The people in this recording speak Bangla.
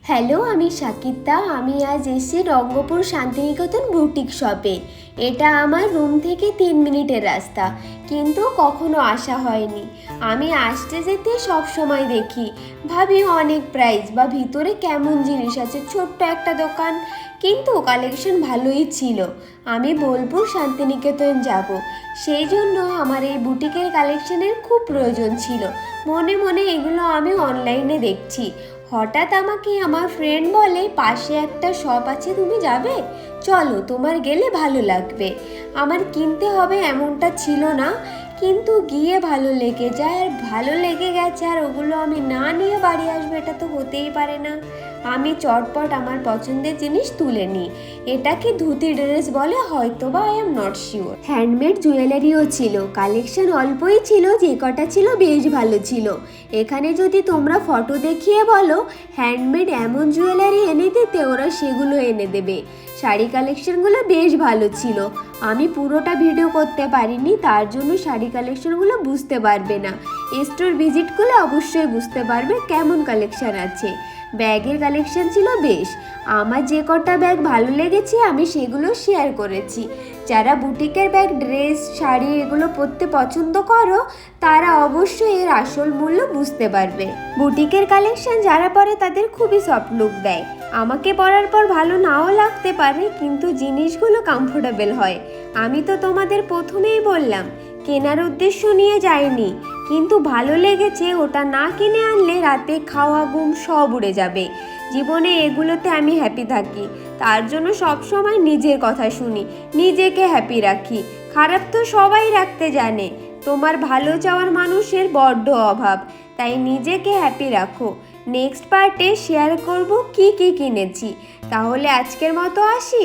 হ্যালো, আমি সাকিতা। আমি আজ এসেছি রঙ্গপুর শান্তিনিকেতন বুটিক শপে। এটা আমার রুম থেকে 3 মিনিটের রাস্তা, কিন্তু কখনো আসা হয়নি। আমি আসতে যেতে সব সময় দেখি, ভাবি অনেক প্রাইস বা ভিতরে কেমন জিনিস আছে, ছোট্ট একটা দোকান, কিন্তু কালেকশন ভালোই ছিল। আমি বোলপুর শান্তিনিকেতন যাব, সেই জন্য আমার এই বুটিকের কালেকশনের খুব প্রয়োজন ছিল। মনে মনে এগুলো আমি অনলাইনে দেখছি। হঠাৎ আমাকে আমার ফ্রেন্ড বলে, পাশে একটা শপ আছে, তুমি যাবে? চলো, তোমার গেলে ভালো লাগবে। আমার কিনতে হবে এমনটা ছিল না, কিন্তু গিয়ে ভালো লেগে যায়, আর ভালো লেগে গেছে, আর ওগুলো আমি না নিয়ে বাড়ি আসবো এটা তো হতেই পারে না। আমি চটপট আমার পছন্দের জিনিস তুলে নিই। এটাকে ধুতি ড্রেস বলে হয়তো, বা I am not sure. Handmade জুয়েলারিও ছিল, কালেকশন অল্পই ছিল, যে কটা ছিল বেশ ভালো ছিল। এখানে যদি তোমরা ফটো দেখিয়ে বলো হ্যান্ডমেড এমন জুয়েলারি এনে দিতে, ওরা সেগুলো এনে দেবে। শাড়ি কালেকশনগুলো বেশ ভালো ছিল। আমি পুরোটা ভিডিও করতে পারিনি, তার জন্য শাড়ি কালেকশনগুলো বুঝতে পারবে না। স্টোর ভিজিট করলে অবশ্যই বুঝতে পারবে কেমন কালেকশন আছে। ব্যাগের কালেকশন ছিল বেশ। আমার যে কটা ব্যাগ ভালো লেগেছে আমি সেগুলো শেয়ার করেছি। যারা বুটিকের ব্যাগ, ড্রেস, শাড়ি এগুলো পরতে পছন্দ করো, তারা অবশ্যই এর আসল মূল্য বুঝতে পারবে। বুটিকের কালেকশন যারা পরে তাদের খুবই সফট লুক দেয়। আমাকে পরার পর ভালো নাও লাগতে পারে, কিন্তু জিনিসগুলো কমফোর্টেবল হয়। আমি তো তোমাদের প্রথমেই বললাম, কেনার উদ্দেশ্য নিয়ে যাইনি, কিন্তু ভালো লেগেছে। ওটা না কিনে আনলে রাতে খাওয়া ঘুম সব উড়ে যাবে। জীবনে এগুলোতে আমি হ্যাপি থাকি, তার জন্য সব সময় নিজের কথা শুনি, নিজেকে হ্যাপি রাখি। খারাপ তো সবাই রাখতে জানে, তোমার ভালো চাওয়ার মানুষের বড্ড অভাব, তাই নিজেকে হ্যাপি রাখো। নেক্সট পার্টে শেয়ার করব কি কি কিনেছি। তাহলে আজকের মতো আসি।